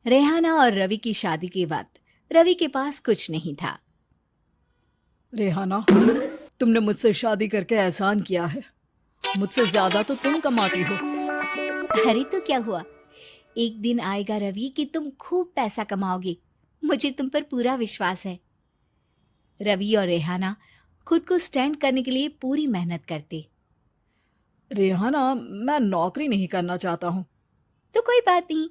रेहाना और रवि की शादी के वक्त रवि के पास कुछ नहीं था। रेहाना, तुमने मुझसे शादी करके एहसान किया है। मुझसे ज्यादा तो तुम कमाती हो। अरे तो क्या हुआ, एक दिन आएगा रवि कि तुम खूब पैसा कमाओगे। मुझे तुम पर पूरा विश्वास है। रवि और रेहाना खुद को स्टैंड करने के लिए पूरी मेहनत करते। रेहाना, मैं नौकरी नहीं करना चाहता हूँ। तो कोई बात नहीं,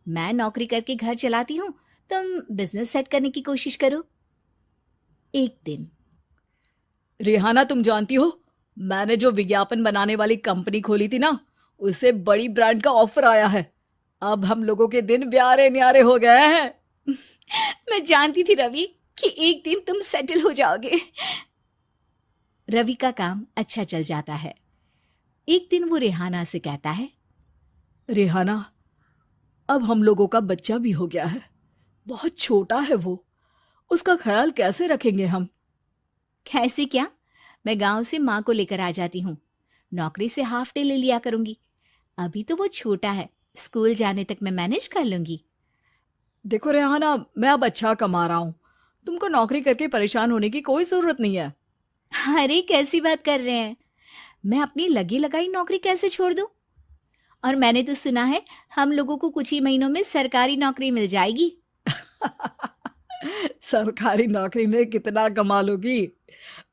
मैं नौकरी करके घर चलाती हूँ, तुम बिजनेस सेट करने की कोशिश करो। एक दिन रेहाना, तुम जानती हो, मैंने जो विज्ञापन बनाने वाली कंपनी खोली थी ना, उसे बड़ी ब्रांड का ऑफर आया है। अब हम लोगों के दिन ब्यारे न्यारे हो गए हैं। मैं जानती थी रवि कि एक दिन तुम सेटल हो जाओगे। रवि का काम अच्छा चल जाता है। एक दिन वो रेहाना से कहता है, रेहाना, अब हम लोगों का बच्चा भी हो गया है। बहुत छोटा है वो। उसका ख्याल कैसे रखेंगे हम? कैसे क्या, मैं गांव से माँ को लेकर आ जाती हूँ। नौकरी से हाफ डे ले लिया करूंगी। अभी तो वो छोटा है, स्कूल जाने तक मैं मैनेज कर लूंगी। देखो रेहाना, मैं अब अच्छा कमा रहा हूँ। तुमको नौकरी करके परेशान होने की कोई जरूरत नहीं है। अरे कैसी बात कर रहे हैं, मैं अपनी लगी लगाई नौकरी कैसे छोड़ दूं? और मैंने तो सुना है हम लोगों को कुछ ही महीनों में सरकारी नौकरी मिल जाएगी। सरकारी नौकरी में कितना कमा लोगी?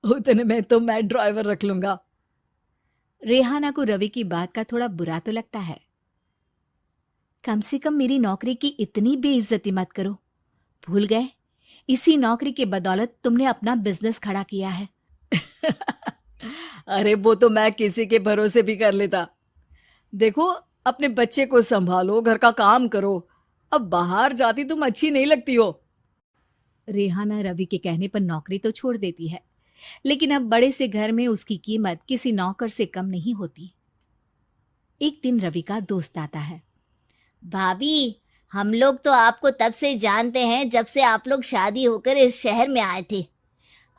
उतने में तो मैं ड्राइवर रख लूंगा। रेहाना को रवि की बात का थोड़ा बुरा तो लगता है। कम से कम मेरी नौकरी की इतनी बेइज्जती मत करो। भूल गए, इसी नौकरी के बदौलत तुमने अपना बिजनेस खड़ा किया है। अरे वो तो मैं किसी के भरोसे भी कर लेता। देखो, अपने बच्चे को संभालो, घर का काम करो। अब बाहर जाती तुम अच्छी नहीं लगती हो। रेहाना रवि के कहने पर नौकरी तो छोड़ देती है, लेकिन अब बड़े से घर में उसकी कीमत किसी नौकर से कम नहीं होती। एक दिन रवि का दोस्त आता है। भाभी, हम लोग तो आपको तब से जानते हैं जब से आप लोग शादी होकर इस शहर में आए थे।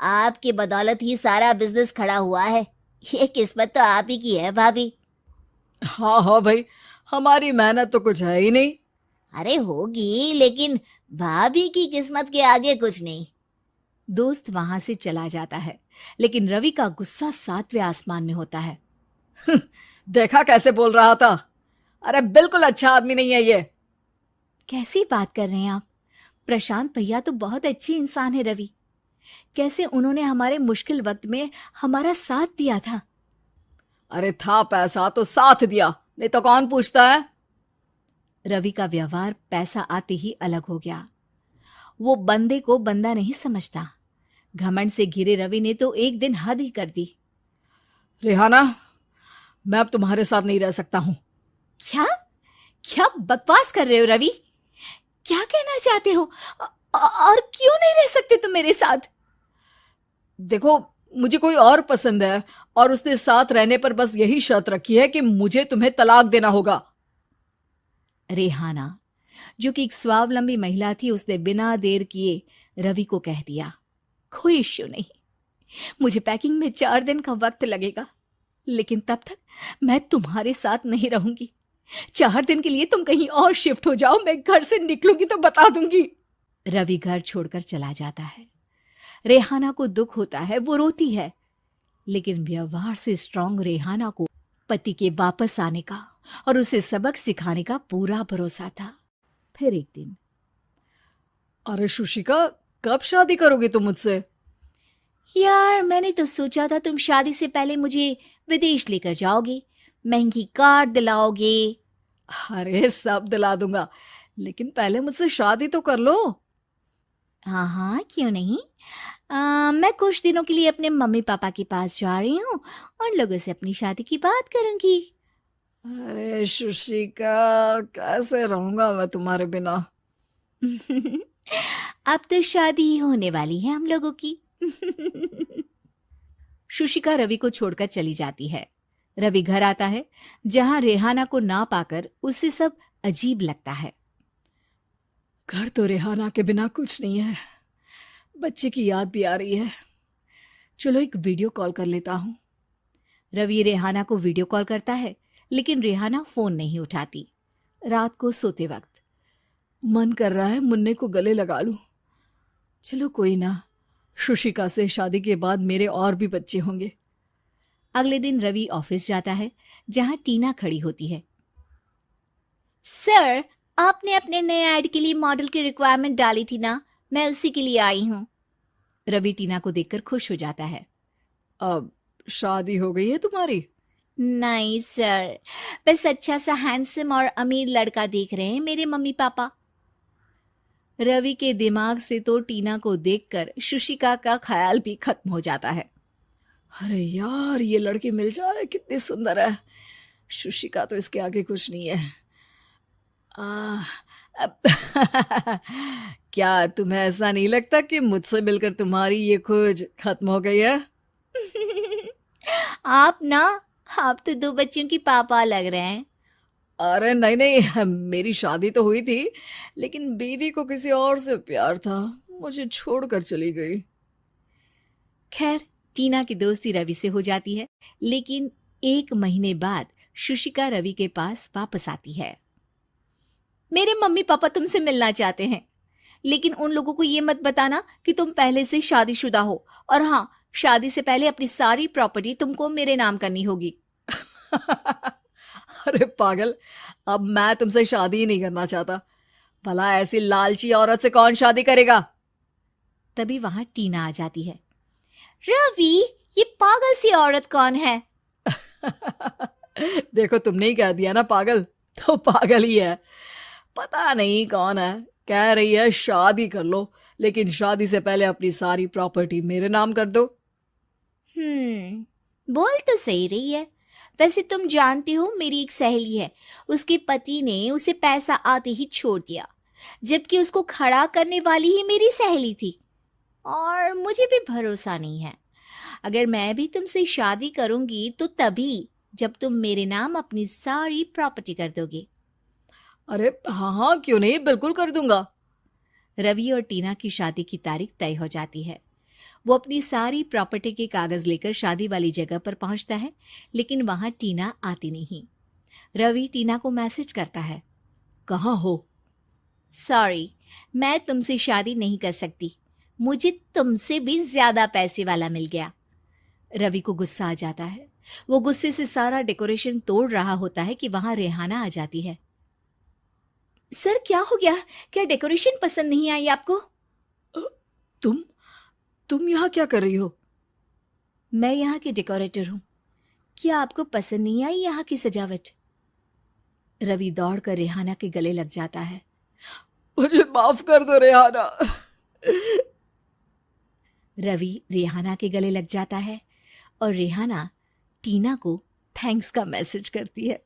आपकी बदौलत ही सारा बिजनेस खड़ा हुआ है। ये किस्मत तो आप ही की है भाभी। हाँ हाँ भाई, हमारी मेहनत तो कुछ है ही नहीं। अरे होगी, लेकिन भाभी की किस्मत के आगे कुछ नहीं। दोस्त वहां से चला जाता है, लेकिन रवि का गुस्सा सातवें आसमान में होता है। देखा कैसे बोल रहा था? अरे बिल्कुल अच्छा आदमी नहीं है ये। कैसी बात कर रहे हैं आप? प्रशांत भैया तो बहुत अच्छे इंसान है रवि। कैसे उन्होंने हमारे मुश्किल वक्त में हमारा साथ दिया था। अरे था पैसा तो साथ दिया, नहीं तो कौन पूछता है। रवि का व्यवहार पैसा आते ही अलग हो गया। वो बंदे को बंदा नहीं समझता। घमंड से घिरे रवि ने तो एक दिन हद ही कर दी। रेहाना, मैं अब तुम्हारे साथ नहीं रह सकता हूं। क्या क्या बकवास कर रहे हो रवि? क्या कहना चाहते हो? और क्यों नहीं रह सकते तुम मेरे साथ? देखो, मुझे कोई और पसंद है, और उसने साथ रहने पर बस यही शर्त रखी है कि मुझे तुम्हें तलाक देना होगा। रेहाना, जो कि एक स्वावलंबी महिला थी, उसने बिना देर किए रवि को कह दिया, कोई इश्यू नहीं, मुझे पैकिंग में 4 दिन का वक्त लगेगा, लेकिन तब तक मैं तुम्हारे साथ नहीं रहूंगी। 4 दिन के लिए तुम कहीं और शिफ्ट हो जाओ, मैं घर से निकलूंगी तो बता दूंगी। रवि घर छोड़कर चला जाता है। रेहाना को दुख होता है, वो रोती है, लेकिन व्यवहार से स्ट्रांग रेहाना को पति के वापस आने का और उसे सबक सिखाने का पूरा भरोसा था। फिर एक दिन, अरे शुशिका, कब शादी करोगी तुम मुझसे? यार मैंने तो सोचा था तुम शादी से पहले मुझे विदेश लेकर जाओगे, महंगी कार दिलाओगे। अरे सब दिला दूंगा, लेकिन पहले मुझसे शादी तो कर लो। हाँ हाँ, क्यों नहीं। मैं कुछ दिनों के लिए अपने मम्मी पापा के पास जा रही हूँ और लोगों से अपनी शादी की बात करूंगी। अरे शुशिका, कैसे रहूंगा मैं तुम्हारे बिना? अब तो शादी ही होने वाली है हम लोगों की। शुशिका रवि को छोड़कर चली जाती है। रवि घर आता है, जहां रेहाना को ना पाकर उसे सब अजीब लगता है। घर तो रेहाना के बिना कुछ नहीं है। बच्चे की याद भी आ रही है। चलो एक वीडियो कॉल कर लेता हूँ। रवि रेहाना को वीडियो कॉल करता है, लेकिन रेहाना फोन नहीं उठाती। रात को सोते वक्त मन कर रहा है मुन्ने को गले लगा लूं। चलो कोई ना, शुशिका से शादी के बाद मेरे और भी बच्चे होंगे। अगले दिन रवि ऑफिस जाता है, जहां टीना खड़ी होती है। सर, आपने अपने नए ऐड के लिए मॉडल की रिक्वायरमेंट डाली थी ना, मैं उसी के लिए आई हूँ। रवि टीना को देखकर खुश हो जाता है। अब शादी हो गई है तुम्हारी? नहीं सर, बस अच्छा सा हैंडसम और अमीर लड़का देख रहे हैं मेरे मम्मी पापा। रवि के दिमाग से तो टीना को देखकर शुशिका का ख्याल भी खत्म हो जाता है। अरे यार, ये लड़की मिल जाए कितनी सुंदर है। शुशिका तो इसके आगे कुछ नहीं है। अब क्या तुम्हें ऐसा नहीं लगता कि मुझसे मिलकर तुम्हारी ये खोज खत्म हो गई है? आप तो 2 बच्चों की पापा लग रहे हैं। अरे नहीं नहीं, मेरी शादी तो हुई थी, लेकिन बीवी को किसी और से प्यार था, मुझे छोड़कर चली गई। खैर, टीना की दोस्ती रवि से हो जाती है, लेकिन 1 महीने बाद शुशिका रवि के पास वापस आती है। मेरे मम्मी पापा तुमसे मिलना चाहते हैं, लेकिन उन लोगों को ये मत बताना कि तुम पहले से शादीशुदा हो, और हाँ, शादी से पहले अपनी सारी प्रॉपर्टी तुमको मेरे नाम करनी होगी। अरे पागल, अब मैं तुमसे शादी ही नहीं करना चाहता। भला ऐसी लालची औरत से कौन शादी करेगा? तभी वहां टीना आ जाती है। रवि, ये पागल सी औरत कौन है? देखो, तुमने ही कह दिया ना पागल, तो पागल ही है। पता नहीं कौन है, कह रही है शादी कर लो, लेकिन शादी से पहले अपनी सारी प्रॉपर्टी मेरे नाम कर दो। बोल तो सही रही है। वैसे तुम जानती हो, मेरी एक सहेली है, उसके पति ने उसे पैसा आते ही छोड़ दिया, जबकि उसको खड़ा करने वाली ही मेरी सहेली थी। और मुझे भी भरोसा नहीं है। अगर मैं भी तुमसे शादी करूंगी तो तभी जब तुम मेरे नाम अपनी सारी प्रॉपर्टी कर दोगे। अरे हाँ हाँ, क्यों नहीं, बिल्कुल कर दूंगा। रवि और टीना की शादी की तारीख तय हो जाती है। वो अपनी सारी प्रॉपर्टी के कागज लेकर शादी वाली जगह पर पहुंचता है, लेकिन वहां टीना आती नहीं। रवि टीना को मैसेज करता है। कहाँ हो? सॉरी, मैं तुमसे शादी नहीं कर सकती, मुझे तुमसे भी ज्यादा पैसे वाला मिल गया। रवि को गुस्सा आ जाता है। वो गुस्से से सारा डेकोरेशन तोड़ रहा होता है कि वहां रेहाना आ जाती है। सर, क्या हो गया? क्या डेकोरेशन पसंद नहीं आई आपको? तुम यहाँ क्या कर रही हो? मैं यहाँ की डेकोरेटर हूँ। क्या आपको पसंद नहीं आई यहाँ की सजावट? रवि दौड़कर रेहाना के गले लग जाता है। मुझे माफ कर दो रेहाना। रवि रेहाना के गले लग जाता है और रेहाना टीना को थैंक्स का मैसेज करती है।